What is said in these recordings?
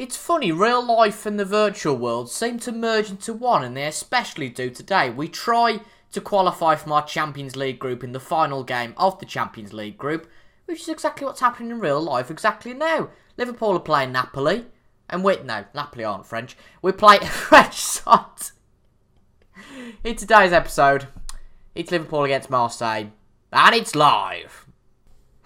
It's funny, real life and the virtual world seem to merge into one, and they especially do today. We try to qualify from our Champions League group in the final game of the Champions League group, which is exactly what's happening in real life exactly now. Liverpool are playing Napoli, and no, Napoli aren't French. We play a French side. In today's episode, it's Liverpool against Marseille, and it's live.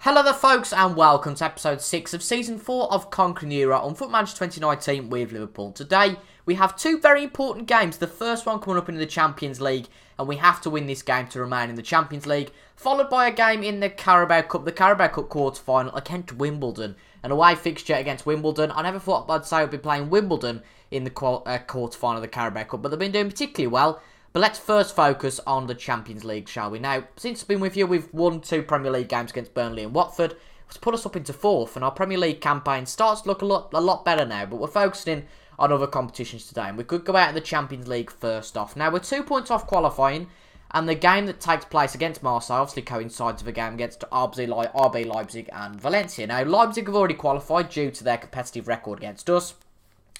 Hello there folks, and welcome to episode 6 of season 4 of Conquering the Euro on FM19 2019 with Liverpool. Today, we have two very important games. The first one coming up in the Champions League, and we have to win this game to remain in the Champions League, followed by a game in the Carabao Cup, quarter-final against Wimbledon. An away fixture against Wimbledon. I never thought I'd say I'd be playing Wimbledon in the quarter-final of the Carabao Cup, but they've been doing particularly well. But let's first focus on the Champions League, shall we? Now, since I've been with you, we've won 2 Premier League games against Burnley and Watford. It's put us up into 4th, and our Premier League campaign starts to look a lot better now. But we're focusing on other competitions today, and we could go out of the Champions League first off. Now, we're 2 points off qualifying, and the game that takes place against Marseille obviously coincides with a game against RB Leipzig and Valencia. Now, Leipzig have already qualified due to their competitive record against us.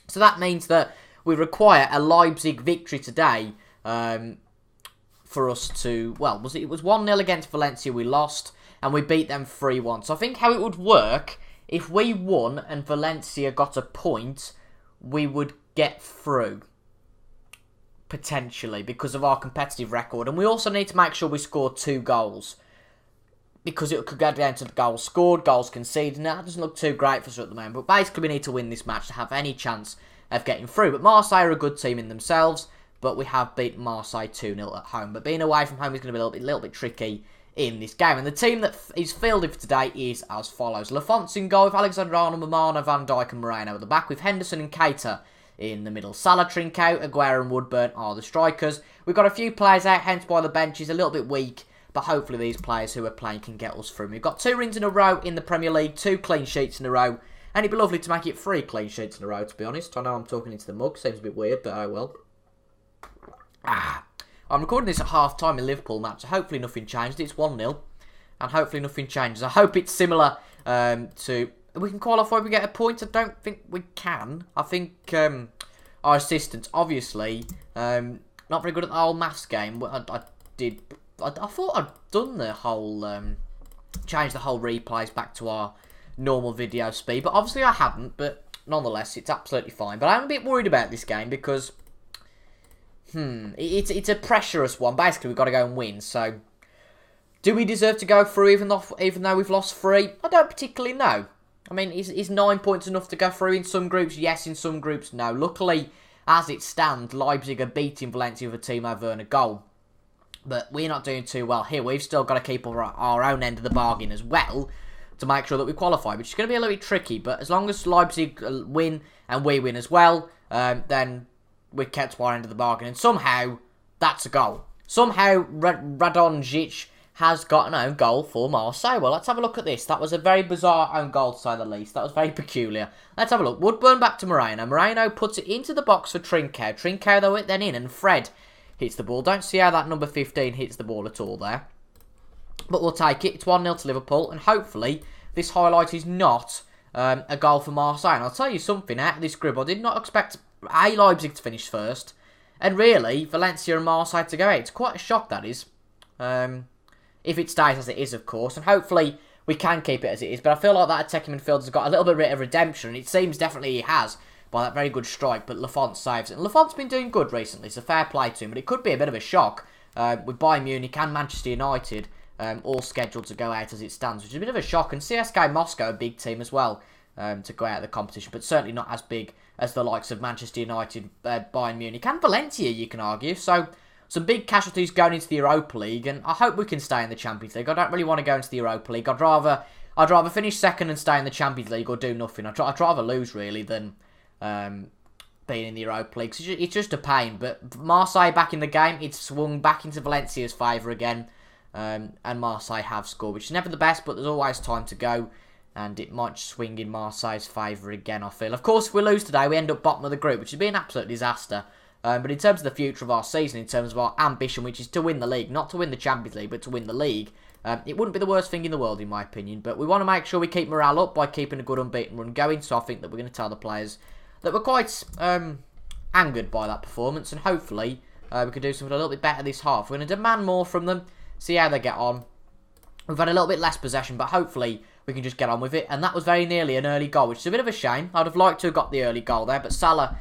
So that means that we require a Leipzig victory today for us to, well, it was 1-0 against Valencia we lost, and we beat them 3-1. So I think how it would work, if we won and Valencia got a point, we would get through, potentially, because of our competitive record. And we also need to make sure we score 2 goals, because it could go down to the goals scored, goals conceded, and that doesn't look too great for us at the moment. But basically we need to win this match to have any chance of getting through. But Marseille are a good team in themselves, but we have beaten Marseille 2-0 at home. But being away from home is going to be a little bit tricky in this game. And the team that is fielded for today is as follows. Lafont's in goal with Alexander-Arnold, Mamana, Van Dijk and Moreno at the back, with Henderson and Keita in the middle. Salah, Trincao, Aguero and Woodburn are the strikers. We've got a few players out, hence why the bench is a little bit weak, but hopefully these players who are playing can get us through. We've got 2 wins in a row in the Premier League, 2 clean sheets in a row, and it'd be lovely to make it 3 clean sheets in a row, to be honest. I know I'm talking into the mug, seems a bit weird, but oh well. I'm recording this at half-time in Liverpool match, so hopefully nothing changed. It's 1-0, and hopefully nothing changes. I hope it's similar to... We can qualify if we get a point. I don't think we can. I think our assistants, obviously, not very good at the whole maths game. I thought I'd done the whole... changed the whole replays back to our normal video speed, but obviously I haven't, but nonetheless, it's absolutely fine. But I'm a bit worried about this game because... It's a pressurous one. Basically, we've got to go and win. So, do we deserve to go through even though we've lost 3? I don't particularly know. I mean, is 9 points enough to go through in some groups? Yes, in some groups, no. Luckily, as it stands, Leipzig are beating Valencia with a Timo Werner goal. But we're not doing too well here. We've still got to keep our own end of the bargain as well to make sure that we qualify, which is going to be a little bit tricky. But as long as Leipzig win and we win as well, then... we kept our end of the bargain, and somehow that's a goal. Somehow Radonjic has got an own goal for Marseille. Well, let's have a look at this. That was a very bizarre own goal, to say the least. That was very peculiar. Let's have a look. Woodburn back to Moreno. Moreno puts it into the box for Trincao. Trincao, though, then in, and Fred hits the ball. Don't see how that number 15 hits the ball at all there. But we'll take it. It's 1-0 to Liverpool, and hopefully this highlight is not a goal for Marseille. And I'll tell you something, out of this group, I did not expect Leipzig to finish first, and really Valencia and Marseille to go out. It's quite a shock, that is, if it stays as it is, of course, and hopefully we can keep it as it is. But I feel like that attacking midfielder's got a little bit of redemption, and it seems definitely he has by that very good strike. But Lafont saves it, and Lafont's been doing good recently, so fair play to him. But it could be a bit of a shock with Bayern Munich and Manchester United all scheduled to go out as it stands, which is a bit of a shock. And CSKA Moscow, a big team as well, to go out of the competition, but certainly not as big as the likes of Manchester United, Bayern Munich and Valencia, you can argue. So, some big casualties going into the Europa League, and I hope we can stay in the Champions League. I don't really want to go into the Europa League. I'd rather finish second and stay in the Champions League or do nothing. I'd rather lose, really, than being in the Europa League. It's just a pain. But Marseille back in the game, it's swung back into Valencia's favour again, and Marseille have scored, which is never the best, but there's always time to go. And it might swing in Marseille's favour again, I feel. Of course, if we lose today, we end up bottom of the group, which would be an absolute disaster. But in terms of the future of our season, in terms of our ambition, which is to win the league, not to win the Champions League, but to win the league, it wouldn't be the worst thing in the world, in my opinion. But we want to make sure we keep morale up by keeping a good unbeaten run going. So I think that we're going to tell the players that were quite angered by that performance, and hopefully we can do something a little bit better this half. We're going to demand more from them, see how they get on. We've had a little bit less possession, but hopefully we can just get on with it. And that was very nearly an early goal, which is a bit of a shame. I'd have liked to have got the early goal there, but Salah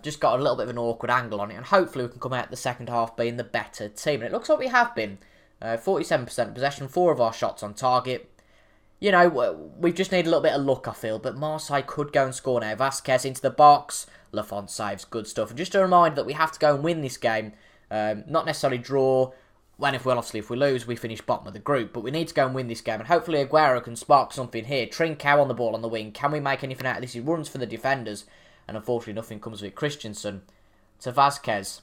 just got a little bit of an awkward angle on it. And hopefully we can come out the second half being the better team. And it looks like we have been. 47% possession, 4 of our shots on target. You know, we just need a little bit of luck, I feel. But Marseille could go and score now. Vasquez into the box. Lafont saves. Good stuff. And just a reminder that we have to go and win this game. Not necessarily draw. When if we lose, we finish bottom of the group. But we need to go and win this game. And hopefully Aguero can spark something here. Trincao on the ball on the wing. Can we make anything out of this? He runs for the defenders. And unfortunately nothing comes of it. Christensen to Vasquez.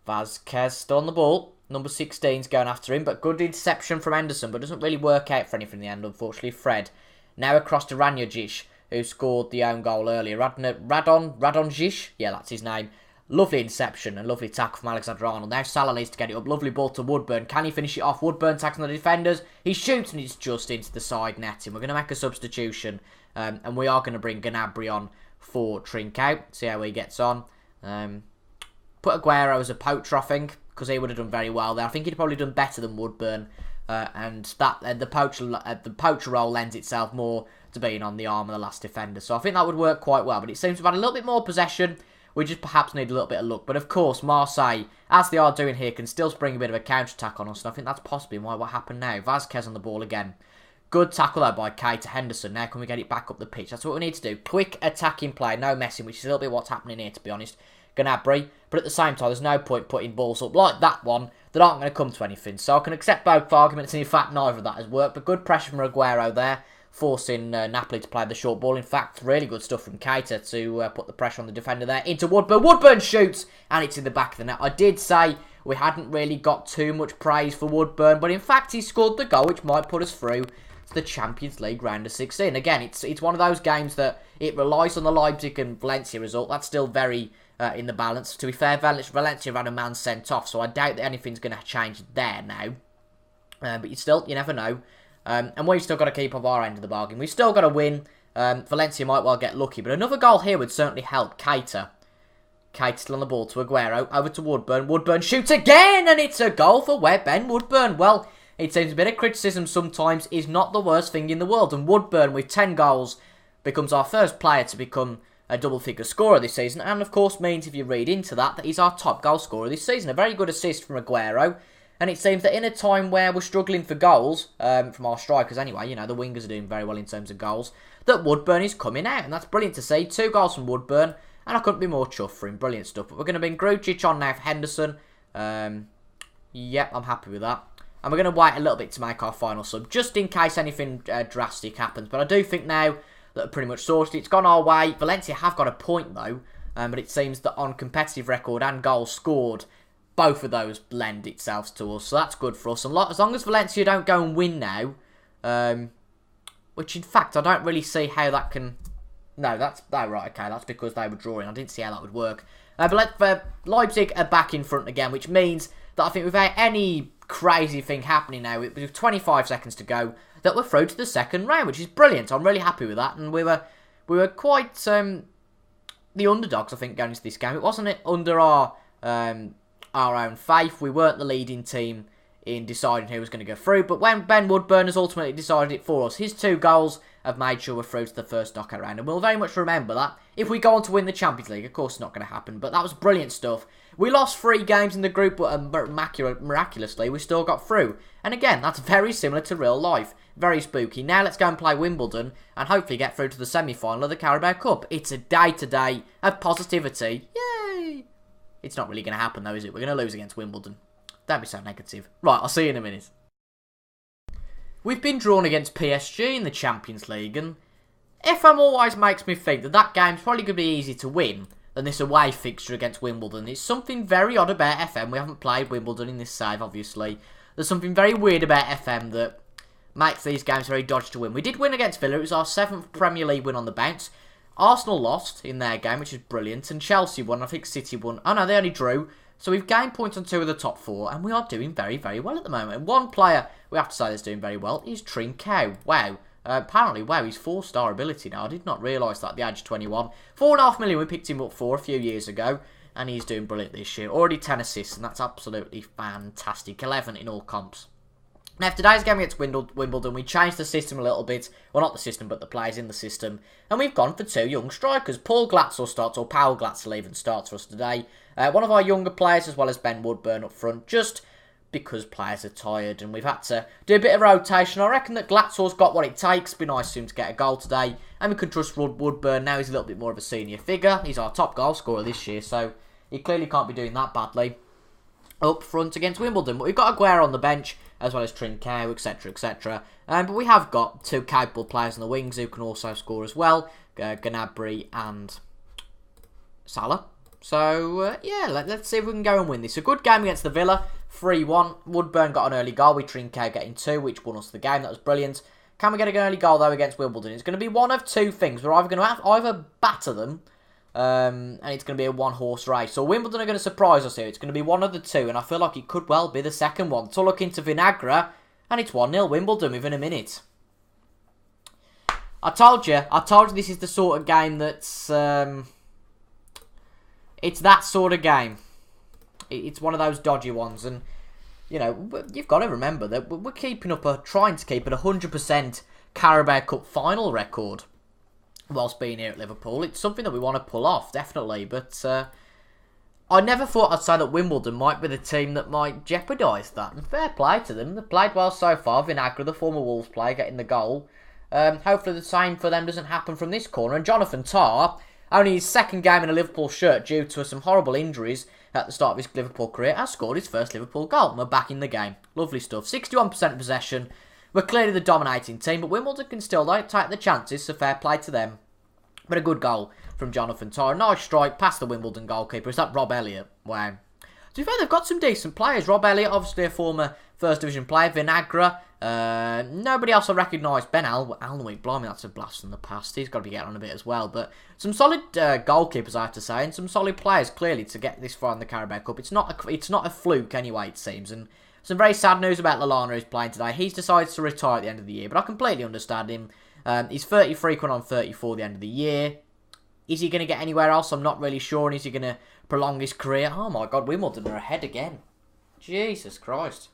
Vasquez still on the ball. Number 16's going after him. But good interception from Henderson. But doesn't really work out for anything in the end, unfortunately. Fred. Now across to Ranjovic, who scored the own goal earlier. Radonjic? Yeah, that's his name. Lovely interception and lovely tackle from Alexander-Arnold. Now Salah needs to get it up. Lovely ball to Woodburn. Can he finish it off? Woodburn tackling the defenders. He shoots and it's just into the side netting. We're going to make a substitution. And we are going to bring Gnabry on for Trincao. See how he gets on. Put Aguero as a poacher, I think, because he would have done very well there. I think he'd probably done better than Woodburn. And the poacher role lends itself more to being on the arm of the last defender. So I think that would work quite well. But it seems we've had a little bit more possession. We just perhaps need a little bit of luck. But of course, Marseille, as they are doing here, can still spring a bit of a counter-attack on us. And I think that's possibly what happened now. Vasquez on the ball again. Good tackle though by Kay to Henderson. Now can we get it back up the pitch? That's what we need to do. Quick attacking play, no messing, which is a little bit what's happening here, to be honest. Gnabry. But at the same time, there's no point putting balls up like that one that aren't going to come to anything. So I can accept both arguments, and in fact, neither of that has worked. But good pressure from Aguero there, forcing Napoli to play the short ball. In fact, really good stuff from Keita to put the pressure on the defender there. Into Woodburn. Woodburn shoots, and it's in the back of the net. I did say we hadn't really got too much praise for Woodburn, but in fact, he scored the goal, which might put us through to the Champions League round of 16. Again, it's one of those games that it relies on the Leipzig and Valencia result. That's still very in the balance. To be fair, Valencia have had a man sent off, so I doubt that anything's going to change there now. But you never know. And we've still got to keep up our end of the bargain. We've still got to win. Valencia might well get lucky, but another goal here would certainly help. Keita still on the ball to Aguero. Over to Woodburn. Woodburn shoots again, and it's a goal for Ben Woodburn. Well, it seems a bit of criticism sometimes is not the worst thing in the world. And Woodburn, with 10 goals, becomes our first player to become a double-figure scorer this season. And, of course, means, if you read into that, that he's our top goal scorer this season. A very good assist from Aguero. And it seems that in a time where we're struggling for goals, from our strikers anyway, you know, the wingers are doing very well in terms of goals, that Woodburn is coming out. And that's brilliant to see. 2 goals from Woodburn, and I couldn't be more chuffed for him. Brilliant stuff. But we're going to bring Grujic on now for Henderson. Yep, I'm happy with that. And we're going to wait a little bit to make our final sub, just in case anything drastic happens. But I do think now that we're pretty much sorted. It's gone our way. Valencia have got a point, though. But it seems that on competitive record and goals scored, both of those lend itself to us. So that's good for us. And as long as Valencia don't go and win now, which in fact I don't really see how that can... No, right, okay, that's because they were drawing. I didn't see how that would work. But Leipzig are back in front again, which means that I think without any crazy thing happening now, with 25 seconds to go, that we're through to the second round, which is brilliant. I'm really happy with that. And we were quite the underdogs, I think, going into this game. It wasn't under our own faith. We weren't the leading team in deciding who was going to go through. But when Ben Woodburn has ultimately decided it for us, his 2 goals have made sure we're through to the first knockout round. And we'll very much remember that if we go on to win the Champions League. Of course, it's not going to happen. But that was brilliant stuff. We lost 3 games in the group, but miraculously, we still got through. And again, that's very similar to real life. Very spooky. Now let's go and play Wimbledon and hopefully get through to the semi-final of the Carabao Cup. It's a day today of positivity. Yay! It's not really going to happen though, is it? We're going to lose against Wimbledon. Don't be so negative. Right, I'll see you in a minute. We've been drawn against PSG in the Champions League, and FM always makes me think that that game's probably going to be easy to win than this away fixture against Wimbledon. It's something very odd about FM. We haven't played Wimbledon in this save, obviously. There's something very weird about FM that makes these games very dodgy to win. We did win against Villa. It was our 7th Premier League win on the bounce. Arsenal lost in their game, which is brilliant, and Chelsea won. I think City won. Oh no, they only drew. So we've gained points on 2 of the top 4, and we are doing very, very well at the moment. And one player we have to say that's doing very well is Trincao. Wow. Apparently, wow, he's 4-star ability now. I did not realise that at the age of 21. 4.5 million we picked him up for a few years ago. And he's doing brilliant this year. Already 10 assists, and that's absolutely fantastic. 11 in all comps. Now, for today's game against Wimbledon, we changed the system a little bit. Well, not the system, but the players in the system. And we've gone for 2 young strikers. Paul Glatzel starts, or Paul Glatzel even starts for us today. One of our younger players, as well as Ben Woodburn up front, just because players are tired. And we've had to do a bit of rotation. I reckon that Glatzel's got what it takes. It'd be nice for him to get a goal today. And we can trust Woodburn. Now he's a little bit more of a senior figure. He's our top goal scorer this year, so he clearly can't be doing that badly up front against Wimbledon. But we've got Aguero on the bench, as well as Trincao, etc, etc. But we have got 2 capable players on the wings who can also score as well. Gnabry and Salah. So, yeah, let's see if we can go and win this. A good game against the Villa, 3-1. Woodburn got an early goal with Trincao getting 2, which won us the game. That was brilliant. Can we get an early goal, though, against Wimbledon? It's going to be one of 2 things. We're either going to either batter them, and it's going to be a one-horse race. So Wimbledon are going to surprise us here. It's going to be one of the 2, and I feel like it could well be the second one. So look into Vinagre, and it's 1-0 Wimbledon within a minute. I told you this is the sort of game that's... it's that sort of game. It's one of those dodgy ones, and, you know, you've got to remember that we're trying to keep an 100% Carabao Cup final record whilst being here at Liverpool. It's something that we want to pull off, definitely. But I never thought I'd say that Wimbledon might be the team that might jeopardise that. And fair play to them. They've played well so far. Vinagre, the former Wolves player, getting the goal. Hopefully the same for them doesn't happen from this corner. And Jonathan Tah, only his 2nd game in a Liverpool shirt due to some horrible injuries at the start of his Liverpool career, has scored his first Liverpool goal. And we're back in the game. Lovely stuff. 61% possession. We're clearly the dominating team, but Wimbledon can still take the chances, so fair play to them. But a good goal from Jonathan Tah. Nice strike past the Wimbledon goalkeeper. Is that Rob Elliott? Wow. To be fair, they've got some decent players. Rob Elliott, obviously a former First Division player. Vinagre. Nobody else I recognise. Ben Alnwick. Blimey, that's a blast from the past. He's got to be getting on a bit as well. But some solid goalkeepers, I have to say, and some solid players, clearly, to get this far in the Carabao Cup. It's not a fluke, anyway, it seems. And some very sad news about Lallana, who's playing today. He's decided to retire at the end of the year, but I completely understand him. He's 33, going on 34 at the end of the year. Is he going to get anywhere else? I'm not really sure. And is he going to prolong his career? Oh my God, Wimbledon are ahead again. Jesus Christ.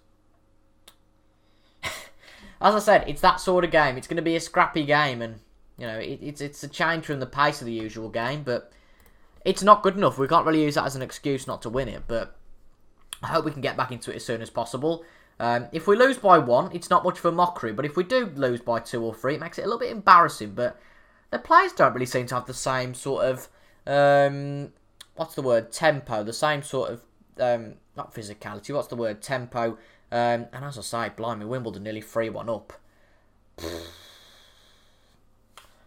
As I said, it's that sort of game. It's going to be a scrappy game, and you know it's a change from the pace of the usual game, but it's not good enough. We can't really use that as an excuse not to win it, but I hope we can get back into it as soon as possible. If we lose by 1, it's not much of a mockery, but if we do lose by 2 or 3, it makes it a little bit embarrassing. But the players don't really seem to have the same sort of tempo, the same sort of not physicality. What's the word? Tempo. And as I say, blimey, Wimbledon nearly 3-1 up.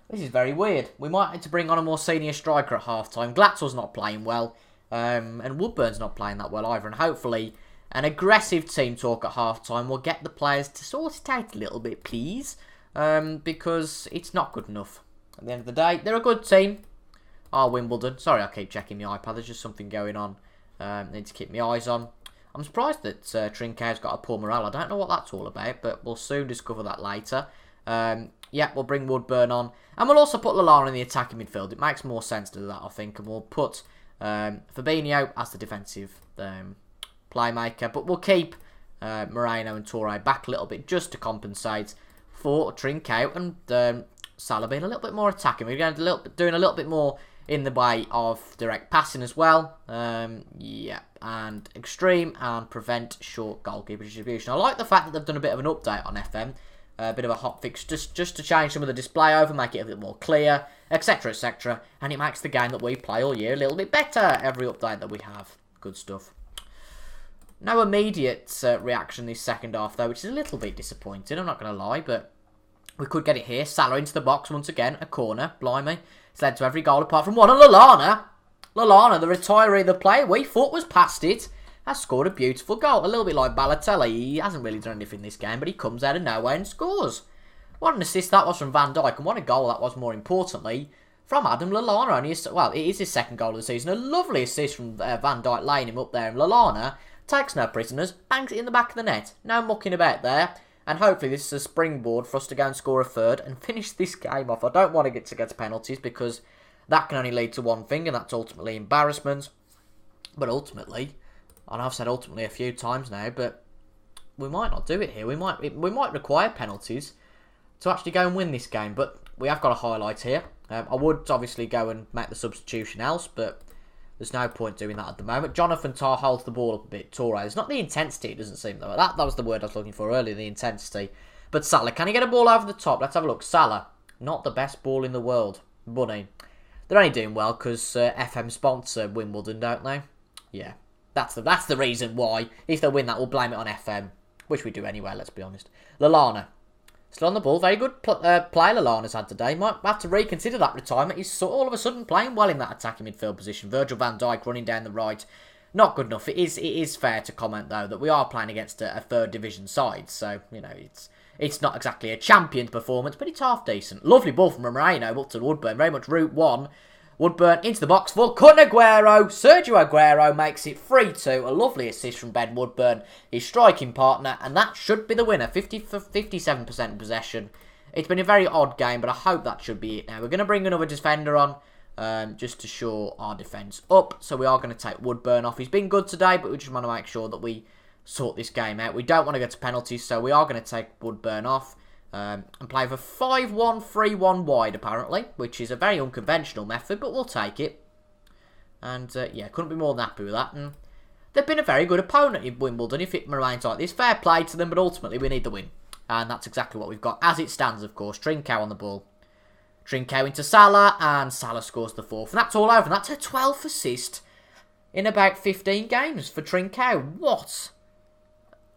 This is very weird. We might need to bring on a more senior striker at half-time. Glatzel's not playing well. And Woodburn's not playing that well either. And hopefully an aggressive team talk at half-time will get the players to sort it out a little bit, please. Because it's not good enough. At the end of the day, they're a good team. Wimbledon. Sorry, I keep checking my iPad. There's just something going on. Need to keep my eyes on. I'm surprised that Trincao's got a poor morale. I don't know what that's all about, but we'll soon discover that later. Yeah, we'll bring Woodburn on. And we'll also put Lallana in the attacking midfield. It makes more sense to do that, I think. And we'll put Fabinho as the defensive playmaker. But we'll keep Moreno and Toure back a little bit just to compensate for Trincao and Salah being a little bit more attacking. We're going to doing a little bit more in the way of direct passing as well. Yeah, and extreme and prevent short goalkeeper distribution. I like the fact that they've done a bit of an update on FM. A bit of a hot fix just to change some of the display over, make it a bit more clear, etc, etc. And it makes the game that we play all year a little bit better, every update that we have. Good stuff. No immediate reaction this second half, though, which is a little bit disappointing, I'm not going to lie, but we could get it here. Salah into the box once again, a corner, blimey. It's led to every goal apart from one, and Lallana, the retiree, the player we thought was past it, has scored a beautiful goal. A little bit like Balotelli. He hasn't really done anything this game, but he comes out of nowhere and scores. What an assist that was from Van Dijk, and what a goal that was, more importantly, from Adam Lallana. Well, it is his second goal of the season. A lovely assist from Van Dijk, laying him up there, and Lallana takes no prisoners, bangs it in the back of the net. No mucking about there. And hopefully this is a springboard for us to go and score a third and finish this game off. I don't want to get to penalties because that can only lead to one thing, and that's ultimately embarrassment. But ultimately, and I've said ultimately a few times now, but we might not do it here. We might require penalties to actually go and win this game. But we have got a highlight here. I would obviously go and make the substitution else, but there's no point doing that at the moment. Jonathan Tah holds the ball up a bit. Torres. It's not the intensity, it doesn't seem, though. That was the word I was looking for earlier, the intensity. But Salah, can he get a ball over the top? Let's have a look. Salah, not the best ball in the world. Bunny. They're only doing well because FM sponsor Wimbledon, don't they? Yeah. That's the reason why. If they win that, we'll blame it on FM. Which we do anyway, let's be honest. Lallana. Still on the ball. Very good play Lallana's had today. Might have to reconsider that retirement. He's all of a sudden playing well in that attacking midfield position. Virgil van Dijk running down the right. Not good enough. It is fair to comment, though, that we are playing against a third division side. So, you know, it's not exactly a champion performance, but it's half decent. Lovely ball from Moreno up to Woodburn. Very much route one. Woodburn into the box for Kun Aguero. Sergio Aguero makes it 3-2. A lovely assist from Ben Woodburn, his striking partner, and that should be the winner. 57% possession. It's been a very odd game, but I hope that should be it now. We're going to bring another defender on just to shore our defence up. So we are going to take Woodburn off. He's been good today, but we just want to make sure that we sort this game out. We don't want to go to penalties, so we are going to take Woodburn off. And play for 5-1-3-1 wide, apparently, which is a very unconventional method, but we'll take it. And, yeah, couldn't be more than happy with that. And they've been a very good opponent in Wimbledon if it remains like this. Fair play to them, but ultimately we need the win. And that's exactly what we've got, as it stands, of course. Trincao on the ball. Trincao into Salah, and Salah scores the fourth. And that's all over. And that's a 12th assist in about 15 games for Trincao. What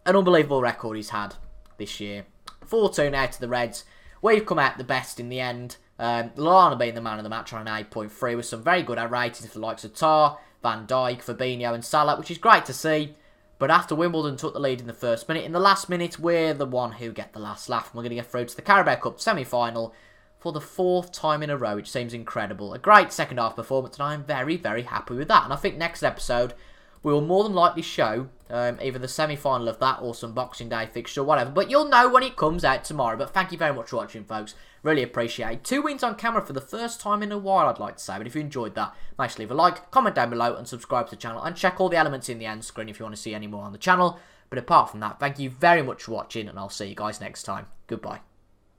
an unbelievable record he's had this year. 4-2 now to the Reds. We've come out the best in the end. Lallana being the man of the match on an 8.3 with some very good ratings for the likes of Tah, Van Dijk, Fabinho and Salah, which is great to see. But after Wimbledon took the lead in the first minute, in the last minute, we're the one who get the last laugh. And we're going to get through to the Carabao Cup semi-final for the 4th time in a row, which seems incredible. A great second half performance, and I'm very, very happy with that. And I think next episode, we will more than likely show either the semi-final of that or some Boxing Day fixture or whatever. But you'll know when it comes out tomorrow. But thank you very much for watching, folks. Really appreciate it. 2 wins on camera for the first time in a while, I'd like to say. But if you enjoyed that, make sure to leave a like, comment down below, and subscribe to the channel. And check all the elements in the end screen if you want to see any more on the channel. But apart from that, thank you very much for watching, and I'll see you guys next time. Goodbye.